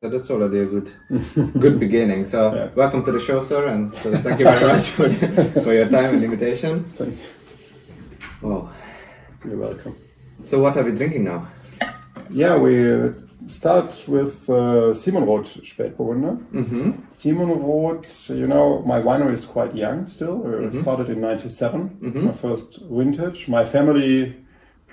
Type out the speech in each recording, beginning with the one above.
So that's already a good beginning. So yeah. Welcome to the show, sir, and so thank you very much for your time and invitation. Thank you. Wow. You're welcome. So what are we drinking now? Yeah, we start with Simonroth Spätburgunder. Simonroth, you know, my winery is quite young still. It started in 97, my first vintage. My family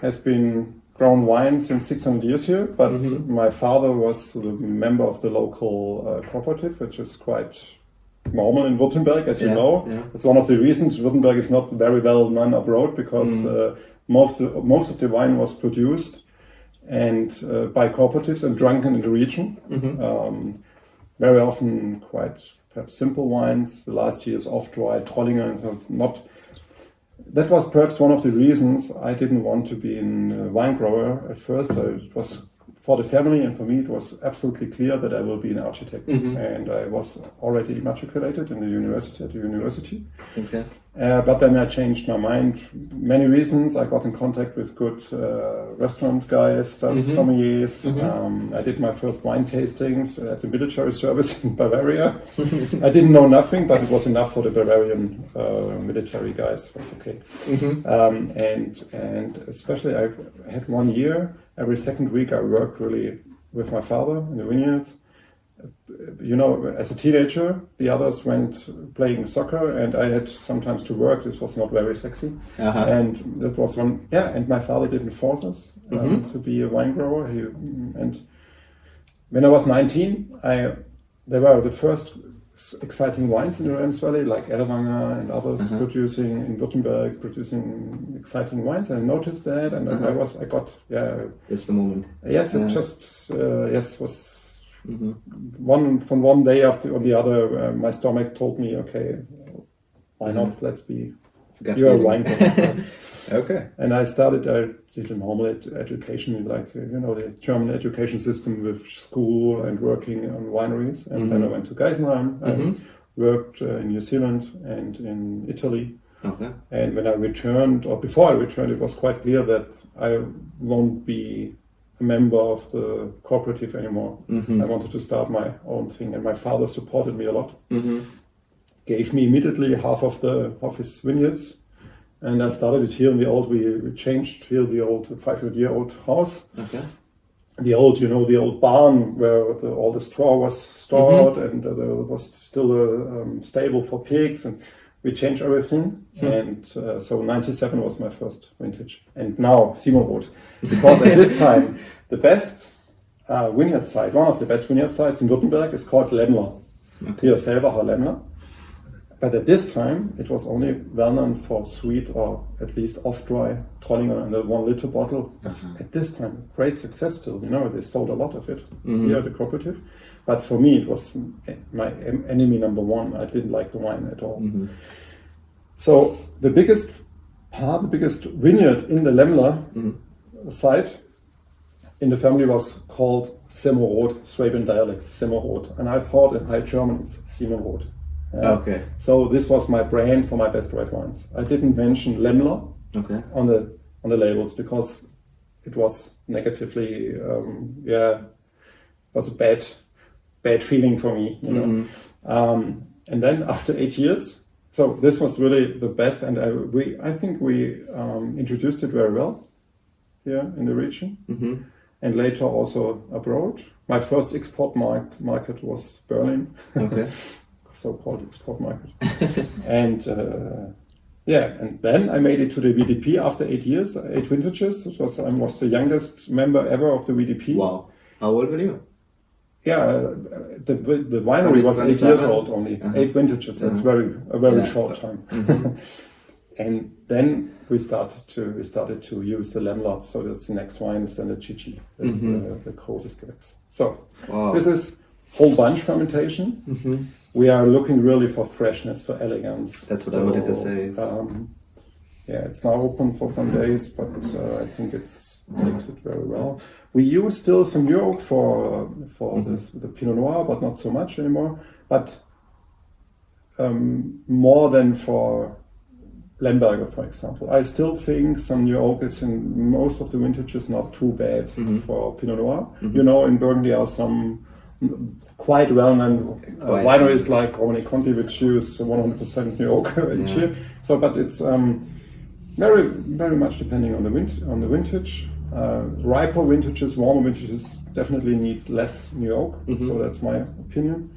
has been grown wine since 600 years here, but my father was the member of the local cooperative, which is quite normal in Württemberg, as you know. Yeah. It's one of the reasons Württemberg is not very well known abroad, because most of the wine was produced and by cooperatives and drunken in the region. Very often quite perhaps simple wines. The last year's off-dry, Trollinger, and not. That was perhaps one of the reasons I didn't want to be a wine grower at first. It was for the family, and for me it was absolutely clear that I will be an architect. And I was already matriculated in the university. Okay. But then I changed my mind. Many reasons. I got in contact with good restaurant guys, sommeliers. I did my first wine tastings at the military service in Bavaria. I didn't know nothing, but it was enough for the Bavarian military guys. It was okay. And especially I had 1 year. Every second week I worked really with my father in the vineyards. You know, as a teenager, the others went playing soccer, and I had sometimes to work. This was not very sexy, and that was one. Yeah, and my father didn't force us to be a wine grower. And when I was 19, there were the first exciting wines in the Rems Valley, like Lembergers and others producing in Württemberg, producing exciting wines. I noticed that, and I got It's the moment. Yes, it just was. From one day after on the other, my stomach told me, okay, why not? Let's be. You're a wine grower. Okay. And I did a normal education, like the German education system with school and working on wineries. And then I went to Geisenheim. I worked in New Zealand and in Italy. Okay. And when I returned, or before I returned, it was quite clear that I won't be a member of the cooperative anymore. I wanted to start my own thing, and my father supported me a lot. Gave me immediately half of his vineyards, and I started it here in the old. We changed here the old 500-year-old house. Okay. The old barn where all the straw was stored, and there was still a stable for pigs, and we changed everything. And so 97 was my first vintage, and now Simonroth. Because at this time, the best vineyard site, one of the best vineyard sites in Württemberg is called Lämmler. Okay. Here, Fellbach or Lämmler. But at this time, it was only well known for sweet or at least off-dry Trollinger in the 1 liter bottle. At this time, great success still. They sold a lot of it here at the cooperative. But for me, it was my enemy number one. I didn't like the wine at all. So the biggest vineyard in the Lämmler site in the family was called Simonroth, Swabian dialect, Simonroth. And I thought in High German it's Simonroth. Okay. So this was my brand for my best red wines. I didn't mention Lämmler on the labels because it was negatively, it was a bad feeling for me. And then after 8 years, so this was really the best, and I think we introduced it very well here in the region, and later also abroad. My first export market was Berlin. Okay. So-called export market. And and then I made it to the VDP after 8 years, 8 vintages. I was the youngest member ever of the VDP. Wow. How old were you? Yeah, the winery was 8 years old only, 8 vintages. That's a very short time. And then we started to use the Lämmler. So that's the next wine is then the GG, the Großes Gewächs. So this is whole bunch fermentation. We are looking really for freshness, for elegance. That's what I wanted to say. It's now open for some days, but I think it takes it very well. We use still some new oak for the Pinot Noir, but not so much anymore. But more than for Lemberger, for example. I still think some new oak is in most of the vintages not too bad for Pinot Noir. In Burgundy are some quite well-known wineries like Romani Conti, which use 100% new oak each year. So, but it's very, very much depending on the vintage. Riper vintages, warmer vintages definitely need less new oak. So that's my opinion.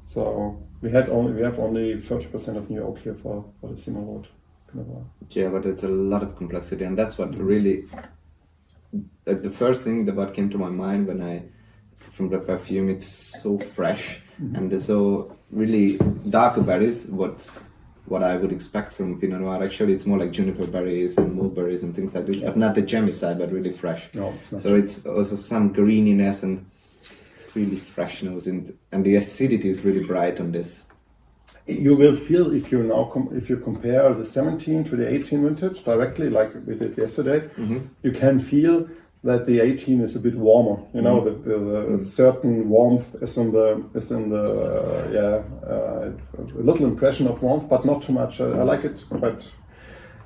So we have only 30% of new oak here for the Simonroth. Yeah, but it's a lot of complexity, and that's what really. The first thing that came to my mind from the perfume, it's so fresh and there's so really darker berries. What I would expect from Pinot Noir. Actually, it's more like juniper berries and mulberries and things like this, but not the jammy side, but really fresh. No, it's not. So it's also some greeniness and really fresh nose, and the acidity is really bright on this. You will feel if you compare the 17 to the 18 vintage directly, like we did yesterday, you can feel that the 18 is a bit warmer. You know, the certain warmth is in the a little impression of warmth, but not too much. I like it, but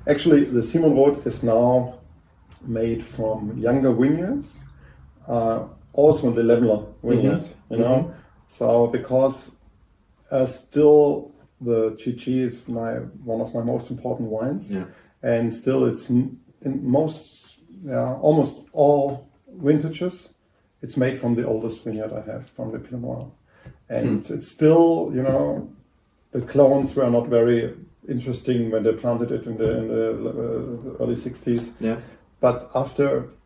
actually the Simonroth is now made from younger vineyards, also in the Lämmler vineyard. You know, so because still the GG is one of my most important wines, and still it's almost all vintages. It's made from the oldest vineyard I have, from the Pinot Noir, and it's still, you know, the clones were not very interesting when they planted it in the early 60s. Yeah. But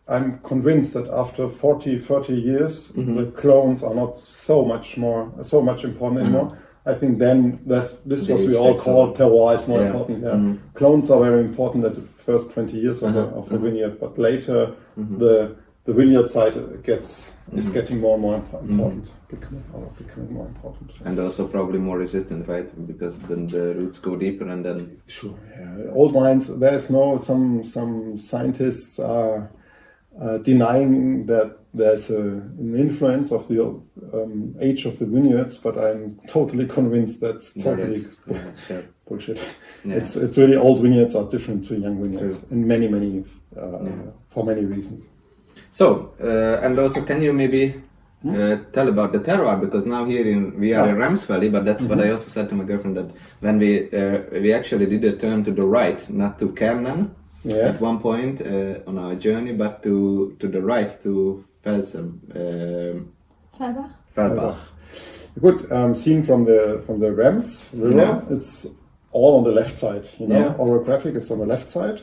I'm convinced that after 30 years, the clones are not so much important anymore. I think then this what we all call terroir is more important. Yeah. Clones are very important at the first 20 years of the vineyard, but later the vineyard side is getting more and more important, becoming more important. And also probably more resistant, right? Because then the roots go deeper and then... Sure, yeah. Old wines, there's some scientists are denying that there's an influence of the age of the vineyards, but I'm totally convinced that's totally bullshit. Yeah. It's really, old vineyards are different to young vineyards in many for many reasons. So, and also can you maybe tell about the terroir, because now we are in Rems Valley, but that's what I also said to my girlfriend, that when we actually did a turn to the right, not to Kernan, at one point on our journey, but to the right, to Fellbach. Good. Seen from the Rems River, it's all on the left side. You know, orographic is on the left side.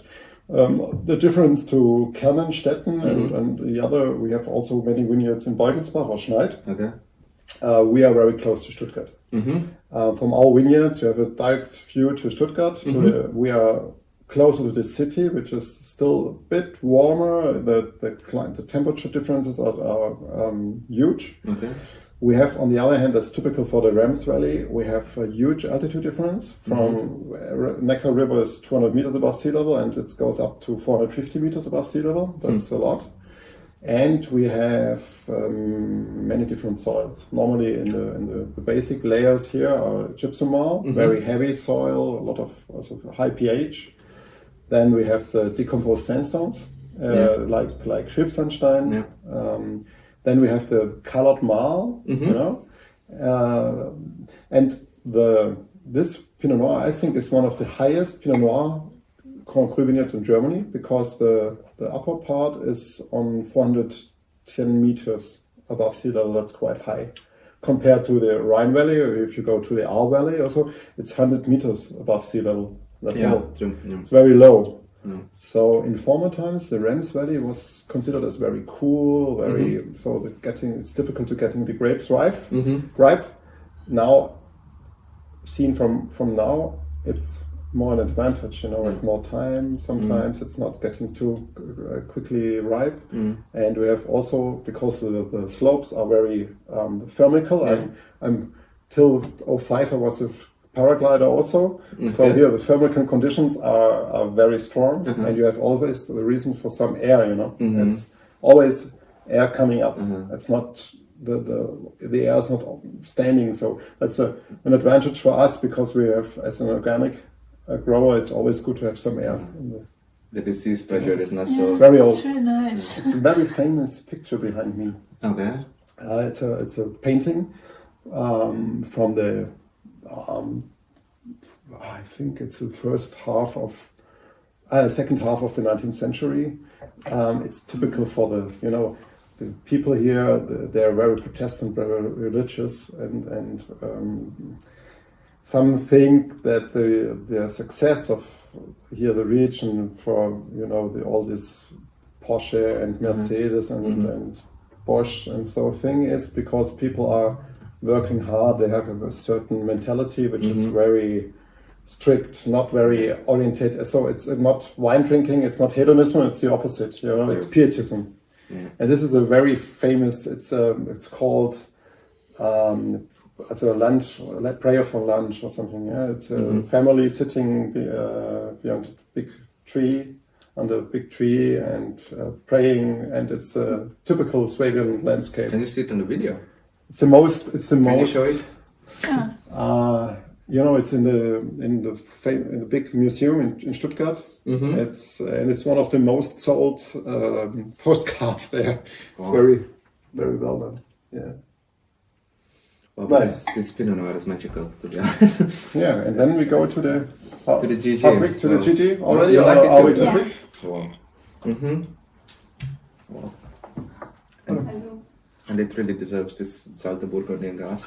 The difference to Kernan, Stetten, and the other, we have also many vineyards in Beugelsbach or Schneid. Okay. We are very close to Stuttgart. From our vineyards, we have a direct view to Stuttgart. We are closer to the city, which is still a bit warmer. The temperature differences are huge. Okay. We have, on the other hand, that's typical for the Rems Valley, we have a huge altitude difference. From Neckar River is 200 meters above sea level, and it goes up to 450 meters above sea level. That's a lot. And we have many different soils. Normally in the basic layers here are gypsum marl, very heavy soil, a lot of also high pH. Then we have the decomposed sandstones, like Schiffsandstein. Then we have the colored marl, you know, and this Pinot Noir, I think, is one of the highest Pinot Noir Grand Cru vineyards in Germany, because the upper part is on 410 meters above sea level. That's quite high compared to the Rhine Valley. Or if you go to the Ahr Valley, also it's 100 meters above sea level. That's low. It's very low. So in former times, the Rems Valley was considered as very cool, so it's difficult to getting the grapes ripe. Now, seen from now, it's more an advantage. You know, with more time. Sometimes it's not getting too quickly ripe, and we have also, because the slopes are very thermical. I'm till 2005 I was with paraglider also. So here the thermal conditions are very strong, and you have always the reason for some air, you know. It's always air coming up. It's not the air is not standing, so that's an advantage for us, because we have, as an organic grower, it's always good to have some air. The disease pressure is not so... It's very old. It's really nice. It's a very famous picture behind me. Okay. It's a painting from the I think it's the second half of the 19th century. It's typical for the people here. They're very Protestant, very religious, and some think that the success of here the region for all this Porsche and Mercedes and Bosch and so thing is because people are working hard. They have a certain mentality which is very strict, not very oriented. So it's not wine drinking, it's not hedonism, it's the opposite. It's pietism. Yeah. And this is a very famous. It's called as a lunch, like prayer for lunch or something. Yeah, it's a family sitting beyond a big tree, under a big tree, and praying. And it's a typical Swabian landscape. Can you see it in the video? It's the most. Can you show it? It's in the big museum in Stuttgart. It's one of the most sold postcards there. It's very, very well done. Yeah. Well, nice. This Pinot Noir is magical, to be honest. Yeah, and then we go to the GG. How quick to the GG already? Are we too quick? Wow. Wow. And it really deserves this Salte Burgundian gas.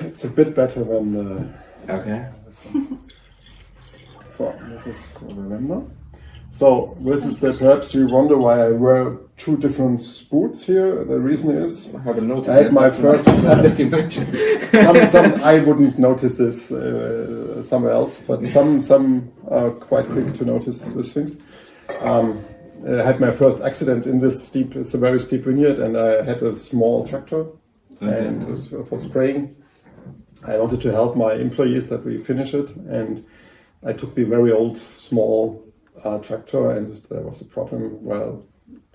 It's a bit better than okay. This one. So this is remember. So this is perhaps you wonder why I wear two different boots here. The reason is I haven't noticed. I had my first. some I wouldn't notice this somewhere else, but some are quite quick to notice these things. I had my first accident in this steep. It's a very steep vineyard, and I had a small tractor, and for spraying. I wanted to help my employees that we finish it, and I took the very old small tractor, and there was a problem while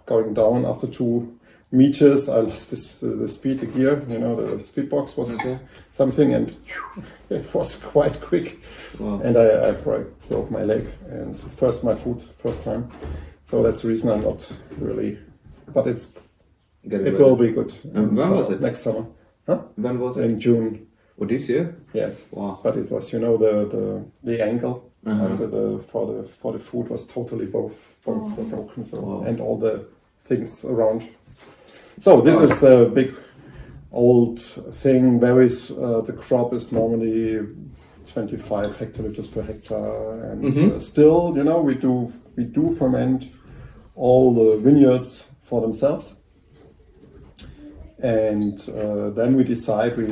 going down after 2 meters. I lost the speed gear, the speed box was something, and it was quite quick. Wow. And I broke my leg and my foot first time. So that's the reason I'm not really, but it will be good. When was it? Next summer. Huh? When was it? In June. Oh, this year? Yes. Wow. But it was, the ankle for the foot was totally both bones were broken. So and all the things around. So this is a big old thing. The crop is normally 25 hectoliters per hectare, and still, we do ferment all the vineyards for themselves. And then we decide, we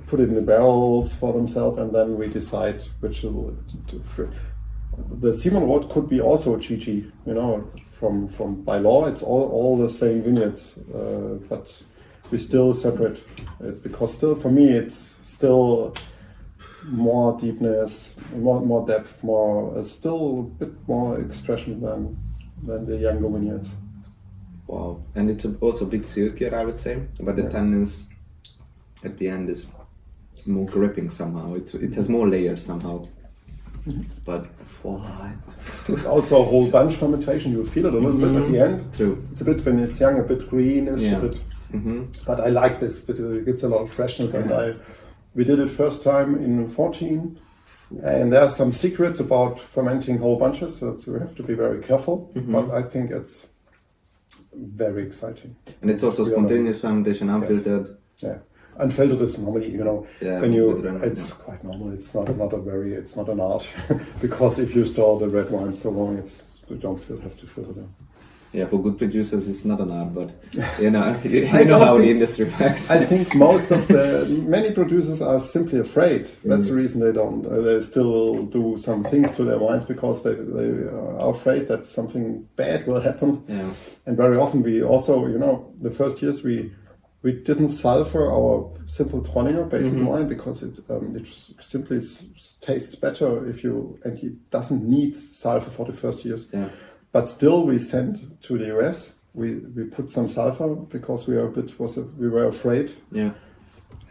put it in the barrels for themselves, and then we decide which will. The Simonroth could be also GG, from by law it's all the same vineyards, but we still separate it because still for me it's still more deepness, more depth, still a bit more expression than the younger vineyards. Wow, and it's also a bit silkier, I would say, but the tannins at the end is more gripping somehow. It has more layers somehow. But it's also a whole bunch fermentation. You feel it a little bit at the end. True. It's a bit when it's young, a bit greenish, a bit. But I like this. But it gets a lot of freshness, and we did it first time in 14. And there are some secrets about fermenting whole bunches, so you have to be very careful. But I think it's very exciting. And it's also spontaneous fermentation, unfiltered. Yeah, unfiltered is normally, it's quite normal. It's not an art because if you store the red wine so long, you don't have to filter them. Yeah, for good producers, it's not an art, but you know how the industry works. I think many producers are simply afraid. That's the reason they still do some things to their wines because they are afraid that something bad will happen. Yeah. And very often we also, the first years we didn't sulfur our simple Trollinger basic wine because it simply tastes better and it doesn't need sulfur for the first years. Yeah. But still, we sent to the US. We put some sulfur because we were afraid. Yeah.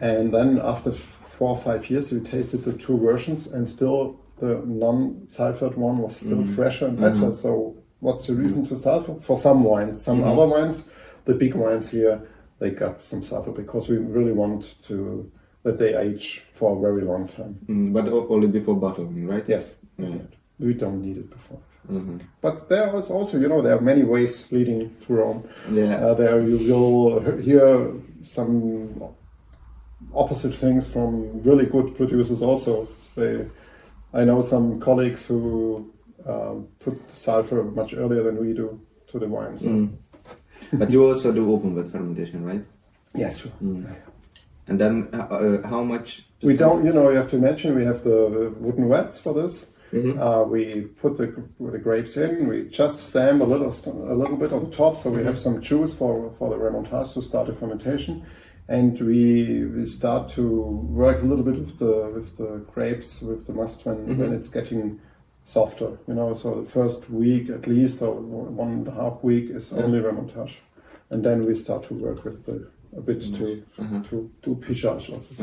And then after 4 or 5 years, we tasted the 2 versions, and still the non-sulfured one was still fresher and better. So what's the reason to sulfur? For some wines, some other wines the big wines here, they got some sulfur because we really want that they age for a very long time. But only before bottling, right? Yes. Yeah. We don't need it before. But there is also, there are many ways leading to Rome. Yeah. There you will hear some opposite things from really good producers also. I know some colleagues who put sulfur much earlier than we do to the wine. So. But you also do open bed fermentation, right? Yes, sure. And then how much? We don't, you have to imagine we have the wooden vats for this. We put the grapes in. We just stamp a little bit on top, so we have some juice for the remontage to start the fermentation, and we start to work a little bit with the grapes, with the must when it's getting softer. So the first week at least, or 1.5 week is only remontage, and then we start to work with a bit to do pichage also.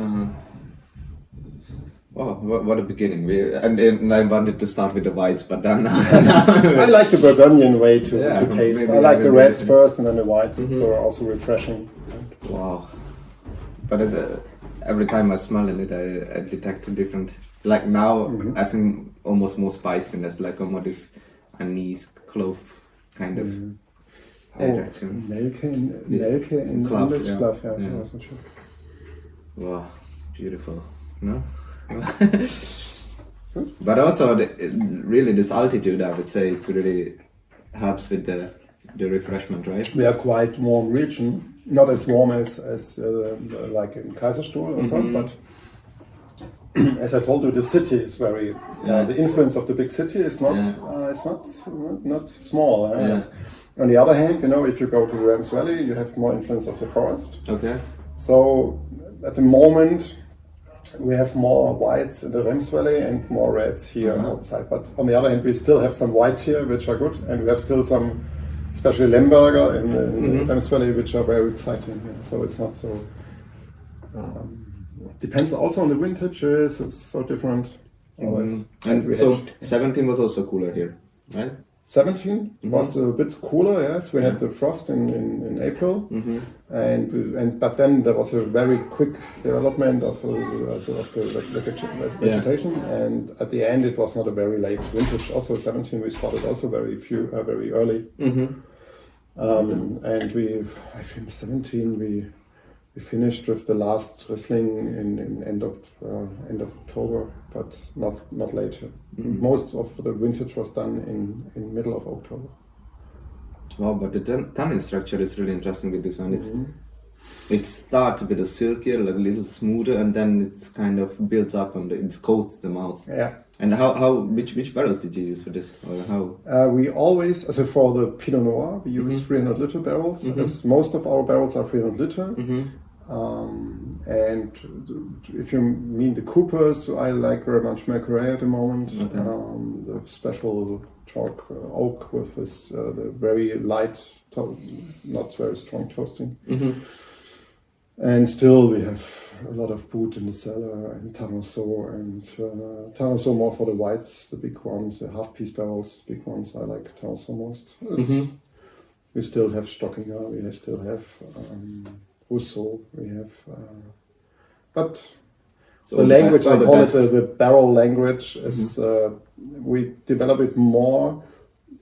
Wow, what a beginning! And I wanted to start with the whites, but then I like the Burgundian way to taste. I like the reds first and then the whites. It's also refreshing. Wow! But every time I smell in it, I detect a different. Like now, I think almost more spiciness, like almost this anise, clove kind of. Nelke in Clove, English, clove, yeah. Also true. Wow, beautiful, no? But also, really, this altitude, I would say, it really helps with the refreshment, right? We are quite warm region, not as warm as like in Kaiserstuhl or so, but as I told you, the city is very. The influence of the big city is not. It's not small. On the other hand, if you go to Rems Valley, you have more influence of the forest. Okay. So at the moment, we have more whites in the Rems Valley and more reds here outside. But on the other hand, we still have some whites here, which are good, and we have still some, especially Lemberger in the Rems Valley, which are very exciting. So it's not so. It depends also on the vintages. It's so different. Always. And so 17 was also cooler here, right? 17 was a bit cooler, yes. We had the frost in April, but then there was a very quick development of the vegetation, and at the end it was not a very late vintage. Also 17 we started also very early, and I think 17 we finished with the last Riesling in end of October, but not later. Most of the vintage was done in middle of October. Wow, but the tannin structure is really interesting with this one. It starts a bit silkier, like a little smoother, and then it's kind of builds up and it coats the mouth. Yeah. And which barrels did you use for this, or how? We always, for the Pinot Noir, we use 300 liter barrels. As most of our barrels are 300 liter. And if you mean the coopers, I like very much Mercury at the moment. The special chalk oak with this the very light, not very strong toasting. And still we have a lot of boot in the cellar and Tanoso more for the whites, the big ones, the half-piece barrels, the big ones. I like Tanoso most. We still have Stockinger, we still have Rousseau, we have, but so the language, I call it the barrel language, is we develop it more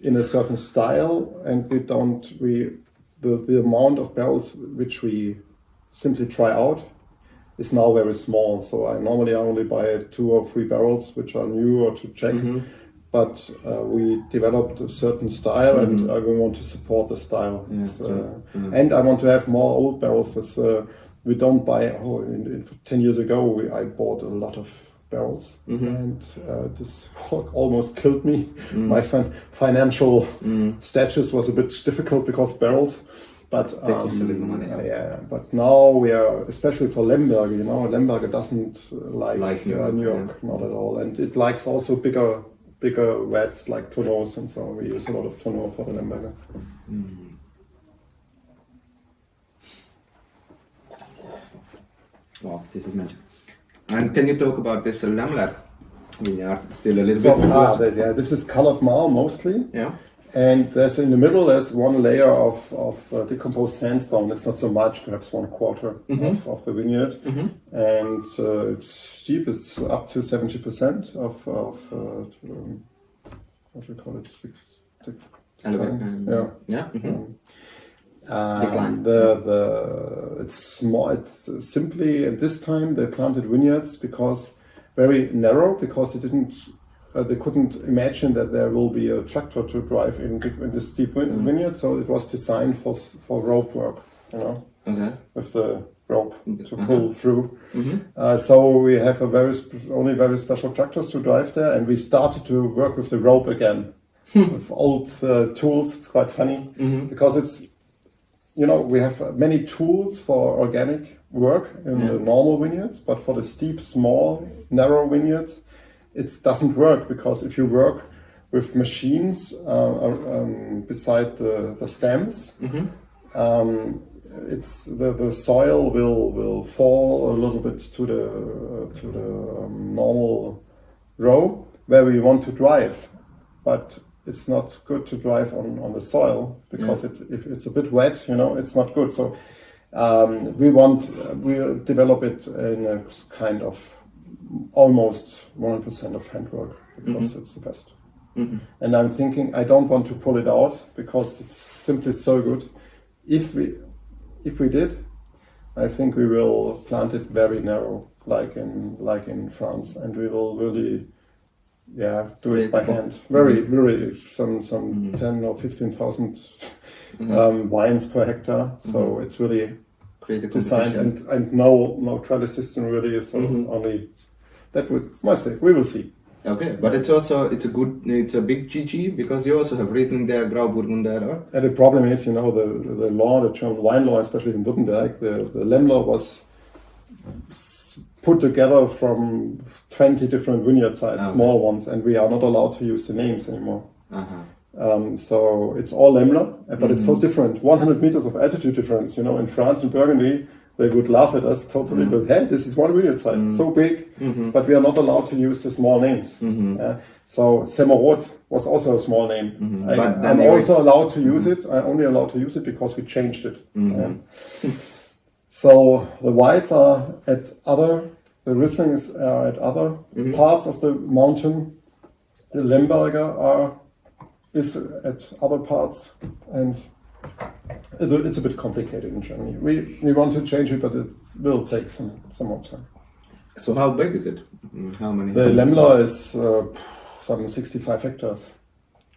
in a certain style, and the amount of barrels which we simply try out is now very small. So I normally only buy 2 or 3 barrels which are new or to check. But we developed a certain style, and I want to support the style. And I want to have more old barrels. We don't buy. 10 years ago, I bought a lot of barrels, and this almost killed me. My financial status was a bit difficult because of barrels. But cost a little money. But now we are, especially for Lemberger. Lemberger doesn't like New York, not at all, and it likes also bigger vats like Tonneaus, and so we use a lot of Tonneau for the Lemberger. Wow, this is magic. And can you talk about this Lämmler vineyard still a little bit? This is colored Marl mostly. And there's in the middle, there's one layer of decomposed sandstone. It's not so much, perhaps 1/4 of the vineyard. And it's steep, it's up to 70% of what do you call it? Decline. It's small. It's simply at this time they planted vineyards because very narrow, because they couldn't imagine that there will be a tractor to drive in the steep vineyard. So it was designed for rope work, with the rope to pull through. So we have only very special tractors to drive there, and we started to work with the rope again with old tools. It's quite funny because it's. We have many tools for organic work in the normal vineyards, but for the steep, small, narrow vineyards, it doesn't work, because if you work with machines beside the stems, it's the soil will fall a little bit to the normal row where we want to drive, but it's not good to drive on the soil, because if it's a bit wet, it's not good. So we develop it in a kind of almost 100% of handwork, because it's the best. And I'm thinking I don't want to pull it out, because it's simply so good. If we did, I think we will plant it very narrow, like in France, and we will really do it by hand. Very some 10 or 15,000 wines per hectare. So it's really designed and no trellis system really. So only that we will see. Okay, but it's a big GG, because you also have Riesling there, Grauburgunder. And the problem is, the law, the German wine law, especially in Württemberg, the Lämmler was put together from 20 different vineyard sites, small ones, and we are not allowed to use the names anymore. So it's all Lämmler, but it's so different. 100 meters of altitude difference. In France and Burgundy, they would laugh at us totally, but hey, this is one vineyard site, so big, but we are not allowed to use the small names. So Simonroth was also a small name. I'm also allowed to use it. I'm only allowed to use it because we changed it. So the whites are the Rieslings are at other parts of the mountain. The Lemberger is at other parts, and it's a bit complicated in Germany. We want to change it, but it will take some more time. So how big is it? How many? The Lämmler is some 65 hectares.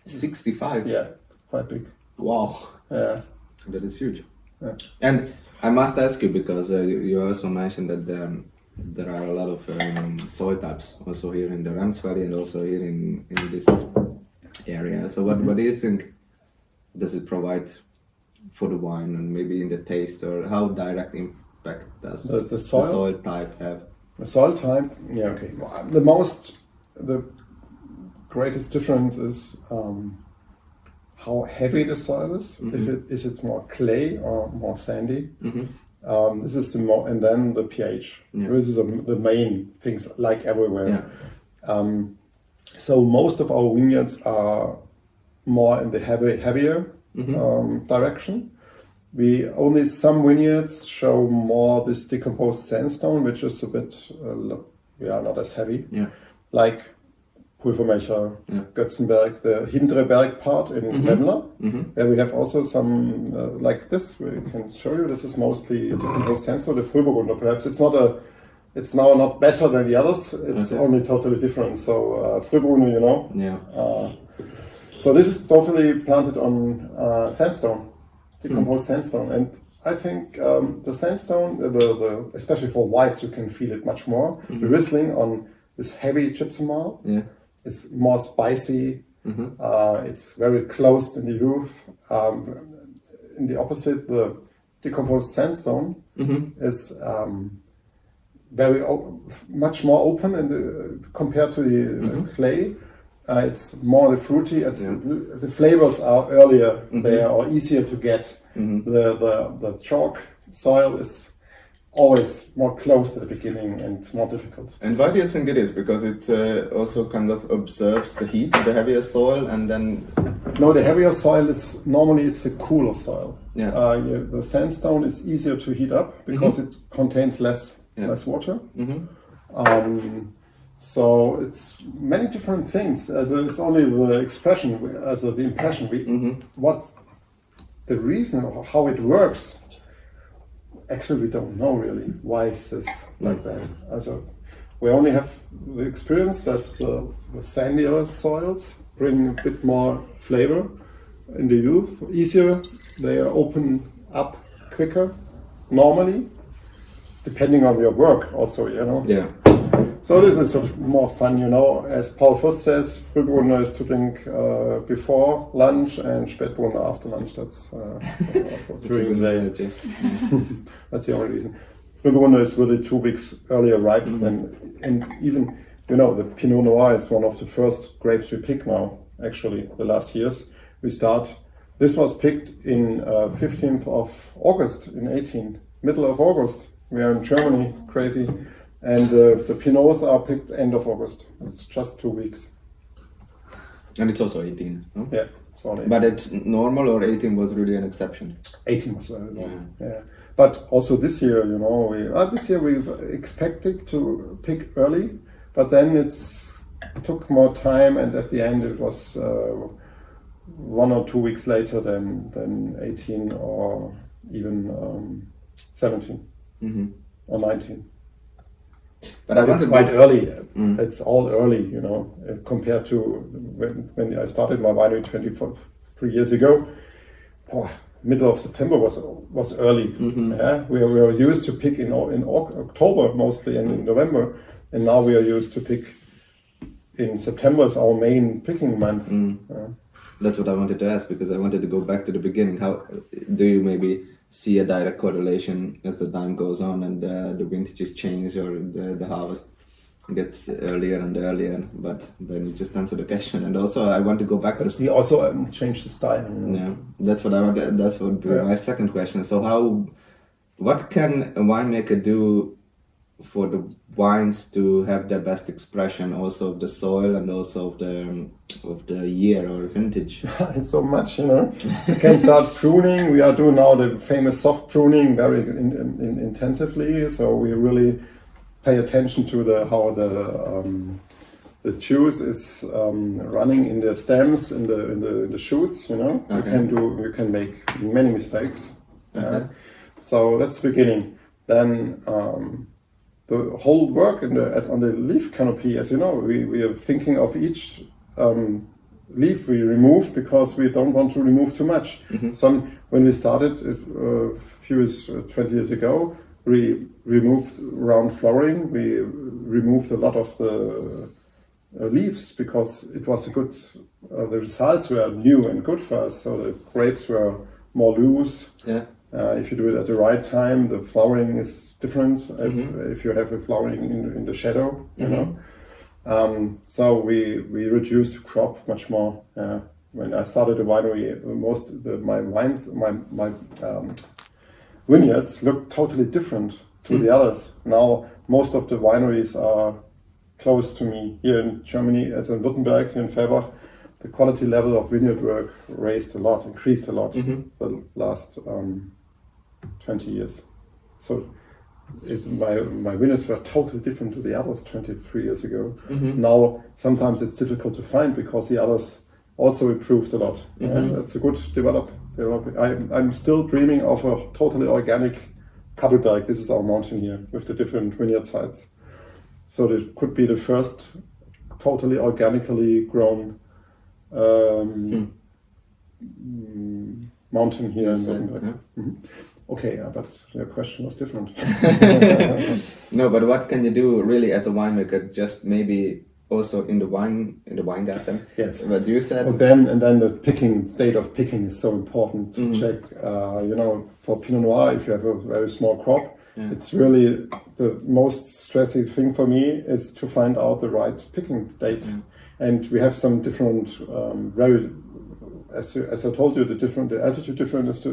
65? Yeah, quite big. Wow. Yeah. That is huge. Yeah. And I must ask you, because you also mentioned that there are a lot of soil types also here in the Rems Valley and also here in this area. So what do you think does it provide for the wine, and maybe in the taste, or how direct impact does the soil type have? The soil type, okay. The greatest difference is how heavy the soil is. Is it more clay or more sandy? This is and then the pH. This is the main things, like everywhere. So most of our vineyards are more in the heavier direction. Some vineyards show more this decomposed sandstone, which is a bit not as heavy. Like Pulvermecher, Götzenberg, the Hintere Berg part in Lämmler, where we have also some like this. We can show you. This is mostly decomposed sandstone. The Frühburgunder, perhaps it's now not better than the others. It's only totally different. So Frühburgunder, so this is totally planted on sandstone, decomposed sandstone, and I think the sandstone, especially for whites, you can feel it much more. The Riesling on this heavy gypsum marl. It's more spicy. It's very closed in the roof. In the opposite, the decomposed sandstone is much more open compared to the clay. It's more the fruity. The flavors are earlier there, or easier to get. The chalk soil is always more closed at the beginning and more difficult. And why do you think it is? Because it also kind of absorbs the heat of the heavier soil, and then... No, the heavier soil is normally it's the cooler soil. Yeah. The sandstone is easier to heat up because it contains less water. So it's many different things. It's only the expression, the impression. What the reason or how it works? Actually, we don't know really. Why is this like that? We only have the experience that the sandier soils bring a bit more flavor in the youth. Easier, they open up quicker, normally, depending on your work also, Yeah. So this is more fun, as Paul Voss says, Frühburgunder is to drink before lunch and Spätburgunder after lunch. That's during the day. That's the only reason. Frühburgunder is really 2 weeks earlier ripe and even, the Pinot Noir is one of the first grapes we pick now, actually, the last years. This was picked in 15th of August in 18, middle of August. We are in Germany, crazy. And the Pinots are picked end of August. It's just 2 weeks. And it's also 18, no? Yeah, it's all 18. But it's normal, or 18 was really an exception? 18 was very normal, yeah. But also this year, this year we've expected to pick early, but then it took more time, and at the end it was 1 or 2 weeks later than 18 or even 17 or 19. But it's quite early. It's all early, compared to when I started my winery 3 years ago. Middle of September was early. Yeah? We were used to pick in October mostly and in November, and now we are used to pick in September as our main picking month. That's what I wanted to ask, because I wanted to go back to the beginning. How do you maybe see a direct correlation as the time goes on and the vintages change, or the harvest gets earlier and earlier? But then you just answer the question. And also I want to go back to... We also change the style. Yeah, that's what I want. That's what would be my second question. So what can a winemaker do for the wines to have their best expression, also of the soil and also of the year or vintage? It's so much, You can start pruning. We are doing now the famous soft pruning very intensively. So we really pay attention to how the juice is running in the stems, in the shoots. Okay. You can make many mistakes. So that's the beginning. Then the whole work on the leaf canopy, as you know, we are thinking of each leaf we remove, because we don't want to remove too much. When we started a few 20 years ago, we removed around flowering. We removed a lot of the leaves because it was a good. The results were new and good for us. So the grapes were more loose. Yeah. If you do it at the right time, the flowering is different. If you have a flowering in the shadow, So we reduced the crop much more. When I started the winery, my vineyards look totally different to the others. Now most of the wineries are close to me here in Germany, as in Württemberg, in Fellbach. The quality level of vineyard work increased a lot the last 20 years. So my vineyards were totally different to the others 23 years ago. Now sometimes it's difficult to find because the others also improved a lot. That's a good development. I'm still dreaming of a totally organic Kappelberg. This is our mountain here with the different vineyard sites. So it could be the first totally organically grown mountain here in Württemberg. Okay, but your question was different. No, but what can you do really as a winemaker? Just maybe also in the wine garden. Yes. But you said. And then the state of picking is so important to check. For Pinot Noir, if you have a very small crop, it's really the most stressing thing for me is to find out the right picking date. And we have some different as I told you, the altitude difference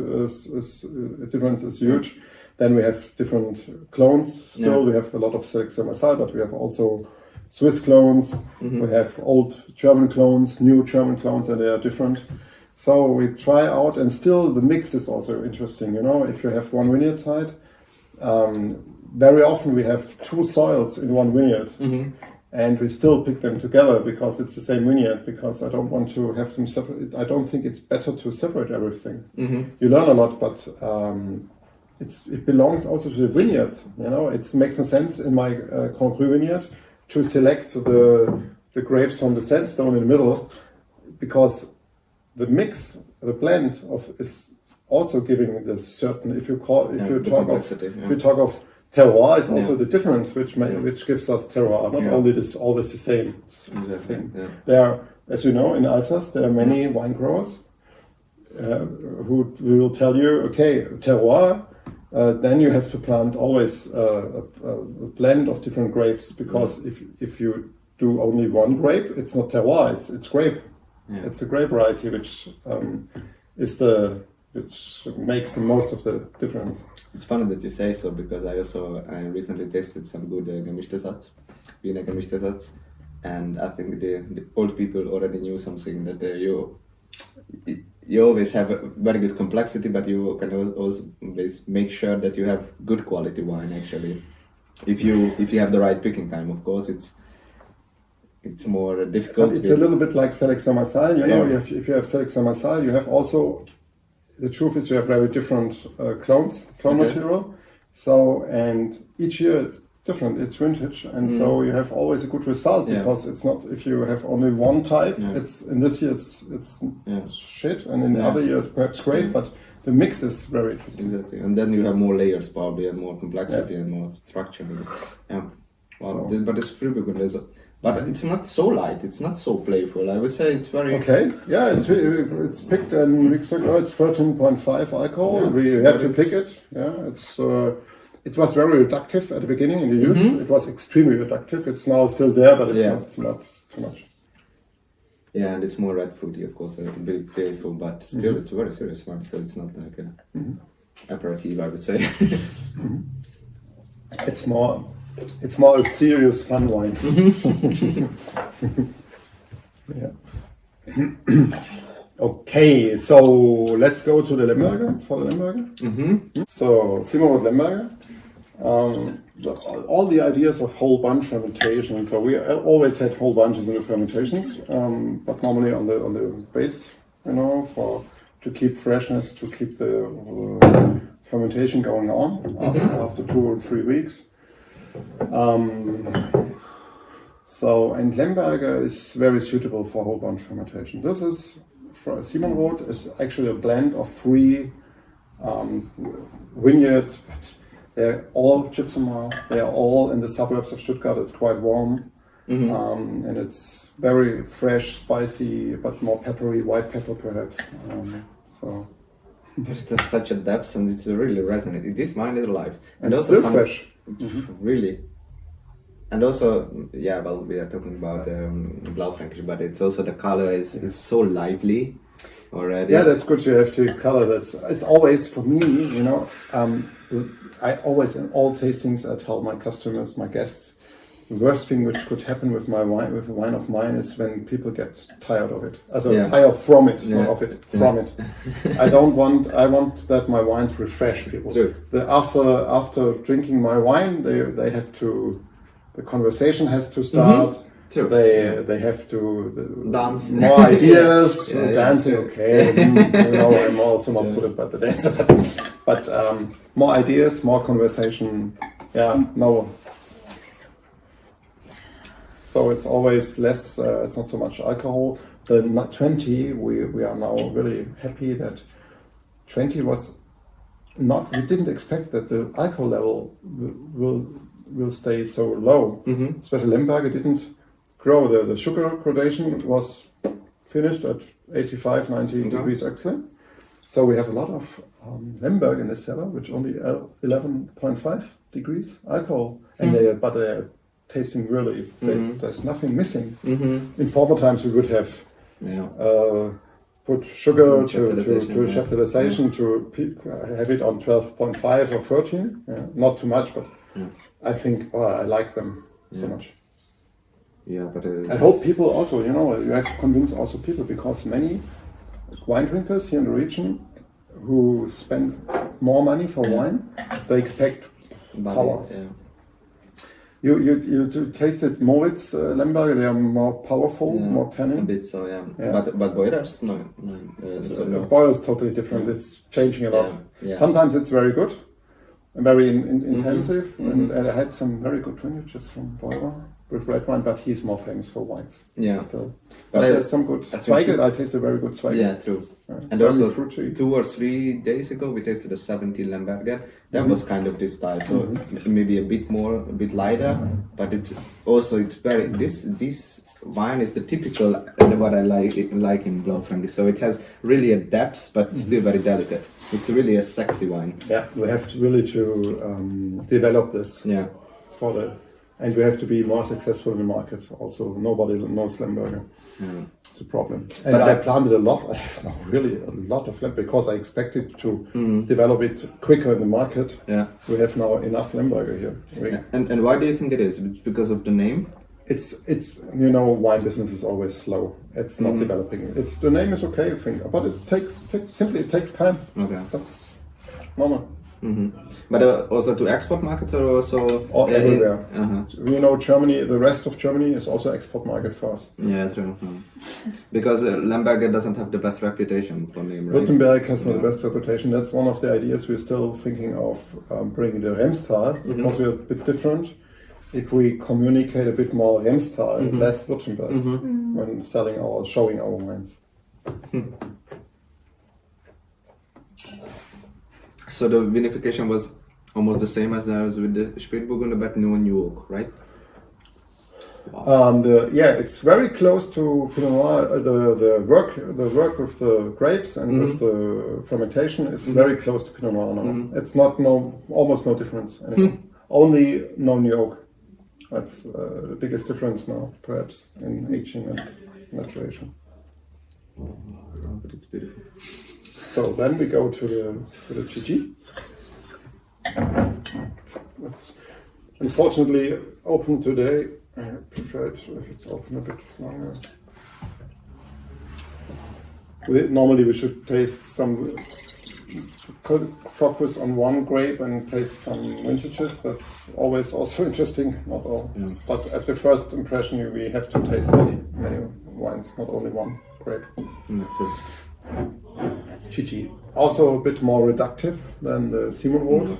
is huge. Then we have different clones still. Yeah. We have a lot of Sélection Marsal, but we have also Swiss clones. Mm-hmm. We have old German clones, new German clones, and they are different. So we try out, and still the mix is also interesting. You know, if you have one vineyard site, very often we have two soils in one vineyard. Mm-hmm. And we still pick them together because it's the same vineyard, because I don't want to have them separate. I don't think it's better to separate everything. Mm-hmm. You learn a lot, but it belongs also to the vineyard. You know, it makes no sense in my Grand Cru vineyard to select the grapes from the sandstone in the middle, because the mix, the blend of is also giving the certain. If you talk of terroir, is also the difference which gives us terroir, not only this always the same thing. Yeah. There are, as you know, in Alsace there are many wine growers who will tell you, okay, terroir, then you have to plant always a blend of different grapes, because if you do only one grape, it's not terroir, it's grape. Yeah. It's a grape variety which which makes the most of the difference. It's funny that you say so, because I recently tasted some good Gemischtesatz, Wiener Gemischtesatz, and I think the old people already knew something, that you always have a very good complexity, but you can always make sure that you have good quality wine. Actually, if you have the right picking time, of course, it's more difficult. But it's a little bit like Sélection Marsal. You know, if you have Sélection Marsal, you have also. The truth is, you have very different clone material. So, and each year it's different, it's vintage. And so you have always a good result, because it's not, if you have only one type, it's in this year it's shit, and in other years perhaps great, but the mix is very interesting. Exactly. And then you have more layers probably, and more complexity and more structure. Yeah. Wow. But it's Frühburgunder. But it's not so light, it's not so playful. I would say it's very... Okay, yeah, it's picked, and it's 13.5 alcohol. We had to pick it. Yeah, it was very reductive at the beginning in the youth. Mm-hmm. It was extremely reductive. It's now still there, but it's not too much. Yeah, and it's more red fruity, of course, a bit playful, but still it's a very serious wine, so it's not like a aperitif, I would say. It's more a serious fun wine. Yeah. Okay, so let's go to the Lemberger, for the Lemberger. Mm-hmm. So, Simonroth Lemberger. All the ideas of whole bunch fermentation. So we always had whole bunches in the fermentations, but normally on the base, you know, to keep freshness, to keep the fermentation going on after 2 or 3 weeks. And Lemberger is very suitable for whole bunch fermentation. This is, for Simonroth, is actually a blend of 3 vineyards. They're all gypsum. They are all in the suburbs of Stuttgart. It's quite warm, and it's very fresh, spicy, but more peppery, white pepper perhaps. But it has such a depth, and it's really resonating. This wine is alive, and also still fresh. Really. And also, we are talking about Blaufränkisch, but it's also the color is so lively already. Yeah, that's good. You have to color. It's always, for me, you know, I always, in all tastings, I tell my customers, my guests, the worst thing which could happen with my wine, with a wine of mine, is when people get tired of it. Tired from it, not of it, from it. I want that my wines refresh people. True. After drinking my wine, they have to, the conversation has to start. True. They have to dance. More ideas, dancing. Okay, you know, I'm also not so good about the dancer, but more ideas, more conversation. Yeah, no. So it's always less. It's not so much alcohol. The 20, we are now really happy that 20 was not. We didn't expect that the alcohol level will stay so low. Especially Lemberger didn't grow. The sugar gradation was finished at 85, 90 degrees excellent. So we have a lot of Lemberger in the cellar, which only 11.5 degrees alcohol, and they're tasting really. There's nothing missing. In former times we would have put sugar to Chaptalization, chaptalization to have it on 12.5 or 13. Not too much, but I think I like them so much. Yeah, but I hope people also, you know, you have to convince also people, because many wine drinkers here in the region who spend more money for wine, they expect power. Yeah. You tasted Moritz Lemberger, they are more powerful, more tannin. A bit so, yeah. But Boyers, no. Boyer is totally different. It's changing a lot. Yeah. Sometimes it's very good and very intensive, and I had some very good vintages from Boyer with red wine, but he's more famous for whites. Yeah. Still. But there's some good Zweigelt. I tasted very good Zweigelt. Yeah, true. And very also, fruity. 2 or 3 days ago, we tasted a 70 Lemberger. That was kind of this style. So maybe a bit lighter, but it's very. This wine is the typical what I like in Blaufränkisch. So it has really a depth, but still very delicate. It's really a sexy wine. Yeah, we have to really develop this. Yeah. And we have to be more successful in the market. Also, nobody knows Lemberger. It's a problem. And I planted a lot. I have now really a lot of Lemberger because I expected to develop it quicker in the market. Yeah. We have now enough Lemberger here. And why do you think it is? Because of the name? It's you know, wine business is always slow. It's not developing. The name is okay, I think, but it takes time. Okay. That's normal. But also to export markets or also everywhere. You know, Germany, the rest of Germany is also export market for us. Yeah, true. Because Lemberger doesn't have the best reputation for name, right? Württemberg has not the best reputation. That's one of the ideas we're still thinking of bringing the Remstal, because we're a bit different. If we communicate a bit more Remstal, less Württemberg when showing our wines. So the vinification was almost the same as with the Spätburgunder, but no new oak, right? Wow. It's very close to Pinot Noir. The work with the grapes and with the fermentation is very close to Pinot Noir now. It's almost no difference anymore. Only no new oak. That's the biggest difference now, perhaps, in aging and maturation. But it's beautiful. So then we go to the GG. It's unfortunately open today. I prefer it if it's open a bit longer. Normally we should taste some, focus on one grape and taste some vintages. That's always also interesting, not all. Yeah. But at the first impression we have to taste many wines, not only one grape. GG. Also a bit more reductive than the Simonroth.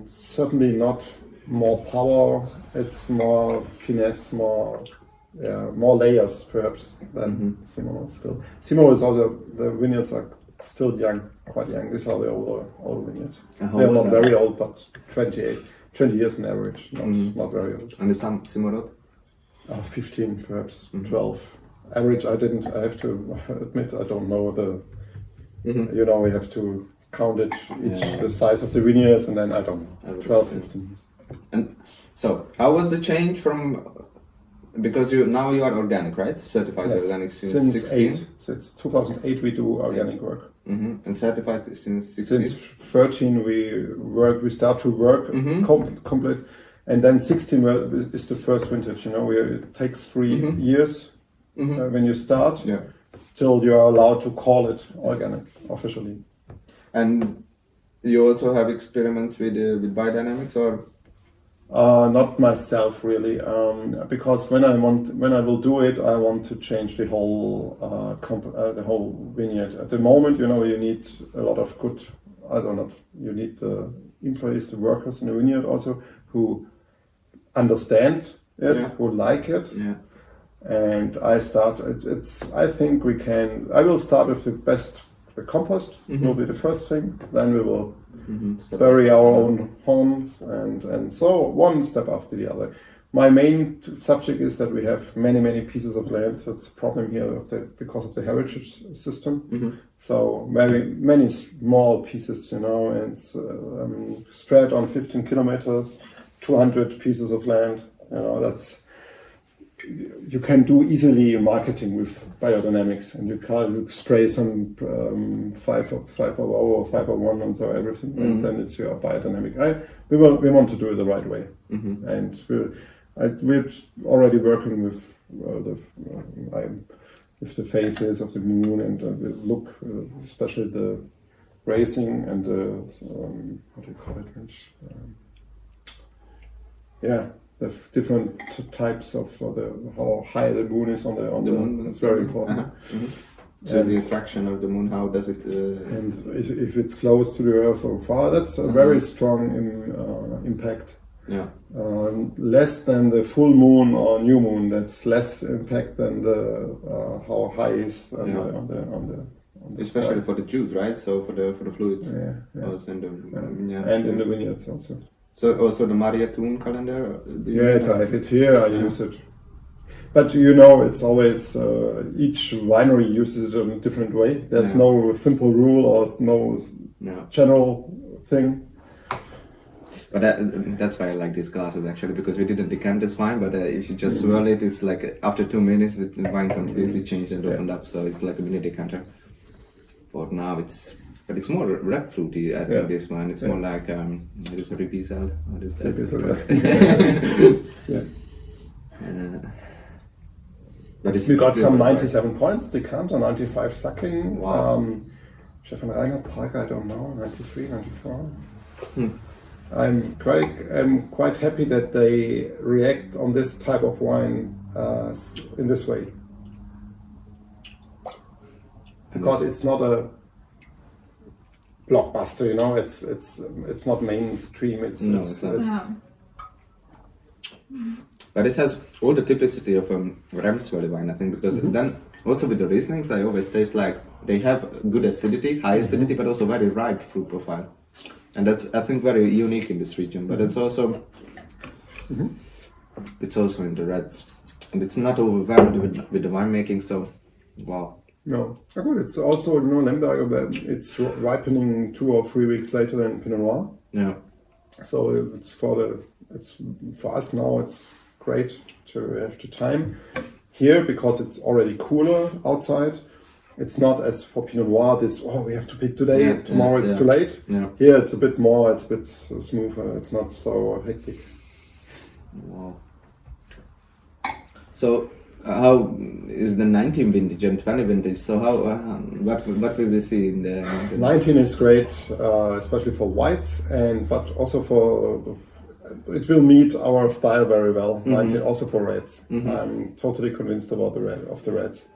Certainly not more power. It's more finesse, more layers perhaps than Simonroth still. Simonroth, the vineyards are still young, quite young. These are the older vineyards. They are not very old, but 20 years on average, not very old. And the Simonroth? 15 perhaps, 12. Average, I have to admit, I don't know you know, we have to count it the size of the vineyards, and then I don't know, 12, 15 years. And so, how was the change from, because now you are organic, right? Certified organic since 16? Since 2008 we do organic work. And certified since 16? Since 13 we start to work complete, and then 16 is the first vintage, you know, it takes 3 years. When you start, till you are allowed to call it organic officially. And you also have experiments with biodynamics, or? Not myself really, because when I will do it, I want to change the whole vineyard. At the moment, you know, you need a lot of good. You need the employees, the workers in the vineyard also, who understand it, who like it. Yeah. And I will start with the compost will be the first thing. Then we will bury our own homes and so one step after the other. My main subject is that we have many pieces of land. That's a problem here because of the heritage system. So many small pieces, you know, and it's spread on 15 kilometers, 200 pieces of land. You know, you can do easily marketing with biodynamics, and you spray some 5-0 or 501 and so everything, and then it's your biodynamic. We want to do it the right way, and we're already working with with the phases of the moon and the look, especially the racing and the what do you call it? The different types of how high the moon is on the moon. It's very important. So the attraction of the moon, how does it? And if it's close to the Earth or far, that's a very strong impact. Yeah. Less than the full moon or new moon. That's less impact than the how high is on the especially sky. for the juice, right? So for the fluids. Also in the and in the vineyards also. So also the Mariatun calendar? Yes, I have it here, I use it. But it's always, each winery uses it in a different way. There's no simple rule or no general thing. But that's why I like these glasses actually, because we didn't decant this wine, but if you just swirl it, it's like after 2 minutes, the wine completely changed and opened up, so it's like a mini decanter. But now it's more red fruity, I think, this one. It's more like, it is a Ribisal. What is that? But we got some 97 points, decanter, 95 sucking. Wow. Stefan Reiner Park, I don't know, 93, 94. I'm quite happy that they react on this type of wine in this way. Because it's not a blockbuster, it's not mainstream. It's not. But it has all the typicity of Rems Valley wine, I think, because then also with the Rieslings, I always taste like they have good acidity, high acidity, but also very ripe fruit profile, and that's, I think, very unique in this region. But it's also it's also in the reds, and it's not overwhelmed with the winemaking. So, wow. No, good. It's also Lemberger, but it's ripening 2 or 3 weeks later than Pinot Noir. Yeah. So it's for us now. It's great to have the time here because it's already cooler outside. It's not as for Pinot Noir. We have to pick today. Tomorrow it's too late. Yeah. Here it's a bit more. It's a bit smoother. It's not so hectic. Wow. So. How is the 19 vintage and 20 vintage? So what will we see in the 19 is great, especially for whites, but also for it will meet our style very well. 19 also for reds. I'm totally convinced about the reds.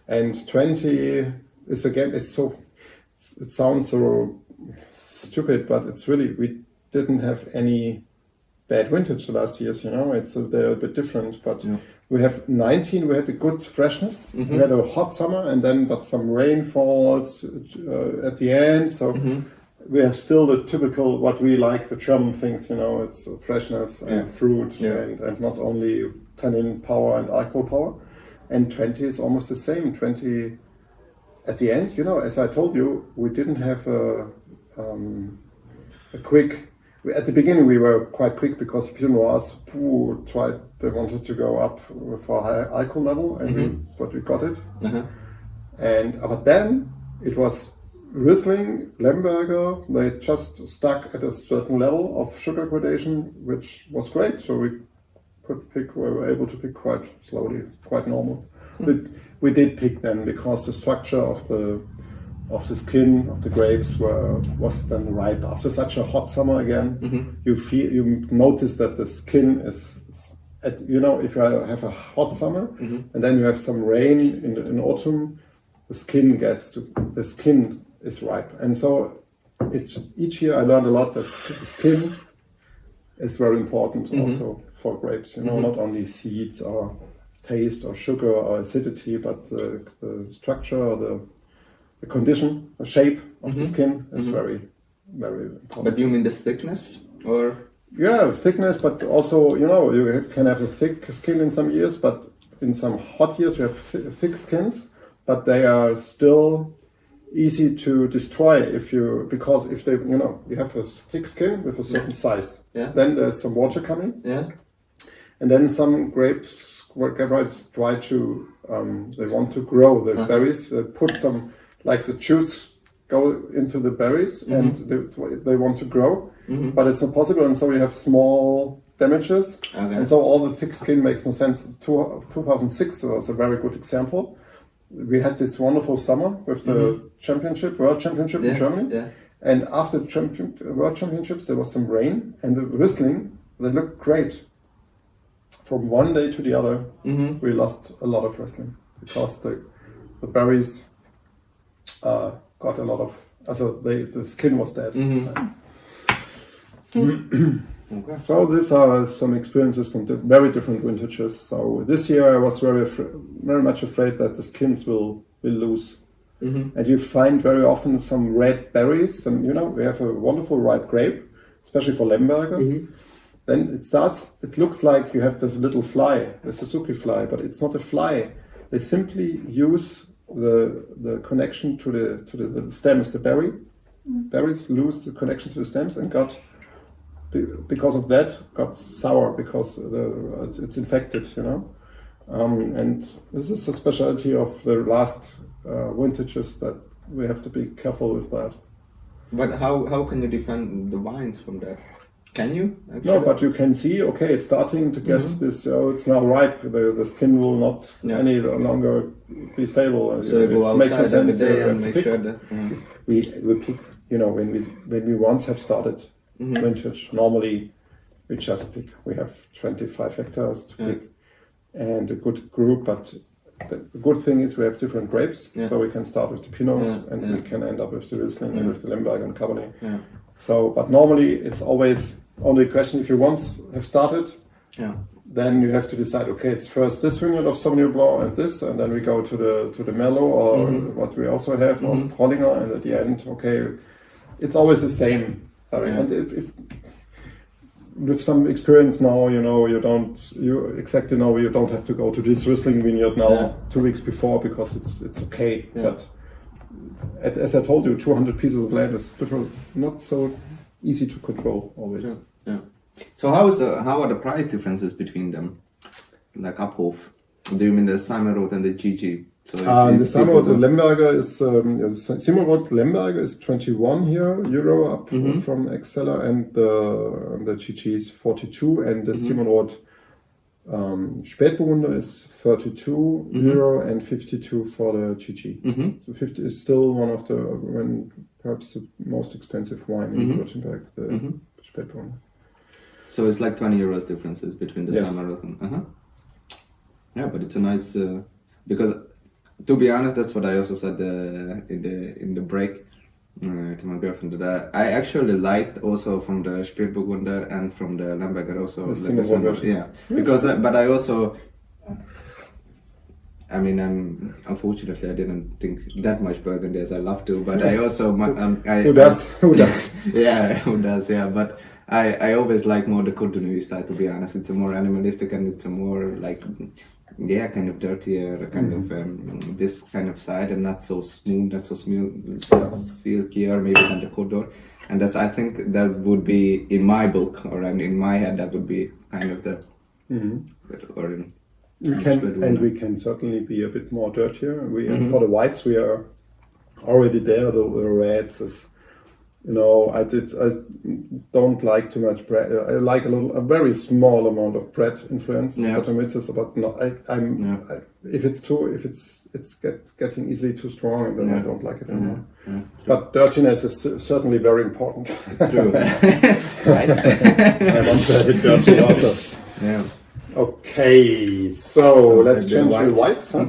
And 20 is again. It sounds so stupid, but it's really, we didn't have any bad vintage the last years. They're a bit different, but. Yeah. We have 19, we had a good freshness. We had a hot summer but some rainfalls at the end. So we have still the typical, what we like, the German things, it's freshness and fruit and not only tannin power and alcohol power. And 20 is almost the same. 20 at the end, as I told you, we didn't have a quick. At the beginning, we were quite quick because Pinot Noirs they wanted to go up for a higher alcohol level, and we got it. But then it was Riesling, Lemberger. They just stuck at a certain level of sugar gradation, which was great. So we were able to pick quite slowly, quite normal. We did pick then because the structure of the skin of the grapes was then ripe after such a hot summer again. You notice that the skin is if you have a hot summer and then you have some rain in autumn, the skin is ripe, and so each year I learned a lot that the skin is very important also for grapes. Not only seeds or taste or sugar or acidity, but the structure or the condition, the shape of the skin is very, very important. But do you mean the thickness, or? Yeah, thickness, but also, you can have a thick skin in some years, but in some hot years you have thick skins, but they are still easy to destroy because if they, you have a thick skin with a certain size, then there's some water coming, and then some grapes grapevines try to, they want to grow the berries, put some, like the juice go into the berries and they want to grow, but it's not possible, and so we have small damages, and so all the thick skin makes no sense. 2006 was a very good example. We had this wonderful summer with the World Championship in Germany, and after World Championships there was some rain, and the Riesling, they looked great. From one day to the other, we lost a lot of Riesling because the berries got a lot of, the skin was dead. So these are some experiences from very different vintages. So this year I was very much afraid that the skins will lose. And you find very often some red berries, and we have a wonderful ripe grape, especially for Lemberger. Then it looks like you have the little fly, the Suzuki fly, but it's not a fly. They simply use the connection to the stems, the berries lose the connection to the stems and because of that got sour because it's infected, and this is a specialty of the last vintages that we have to be careful with that. But how can you defend the wines from that? Can you? Actually? No, but you can see, okay, it's starting to get this, it's now ripe, the skin will not any longer be stable. So you go outside every day and make sure that... We pick, when we once have started vintage, normally we just pick, we have 25 hectares to pick and a good group, but the good thing is we have different grapes, so we can start with the Pinots and we can end up with the Riesling and with the Lemberger and Cabernet. So, but normally it's always only a question if you once have started, then you have to decide, okay, it's first this vineyard of Sauvignon Blanc and then we go to the Merlot or what we also have on Trollinger, and at the end, okay, it's always the same. And if with some experience now, you exactly know you don't have to go to this Riesling vineyard now 2 weeks before because it's okay. But as I told you, 200 pieces of land is not so easy to control always. So how are the price differences between them? Like Abhof? Do you mean the Simonroth and the GG? So the Simonroth Lemberger is Simonroth Lemberger is 21 euro up from Exceller, and the GG is 42, and the Simonroth Spätburgunder is 32 euro and 52 for the GG. So 50 is still one of perhaps the most expensive wine in Württemberg, the Spätburgunder. So it's like 20 euros differences between the Simonroth and yeah, but it's a nice because to be honest, that's what I also said in the break to my girlfriend, that I actually liked also from the Spätburgunder and from the Lemberger also because but I also unfortunately I didn't drink that much Burgundy as I love to, but I also who does but I always like more the Côte de Nuit style, to be honest. It's a more animalistic and it's a more like kind of dirtier kind of this kind of side, and not so smooth, not so silkier maybe than the Côte d'Or. And I think that would be in my book, or in my head, that would be kind of the we can certainly be a bit more dirtier. And for the whites we are already there. The reds is, I don't like too much bread. I like a very small amount of bread influence. But no, if it's getting easily too strong, then I don't like it anymore. But dirtiness is certainly very important. True. Right. I want to have it dirty also. Okay, so let's change the whites. Huh?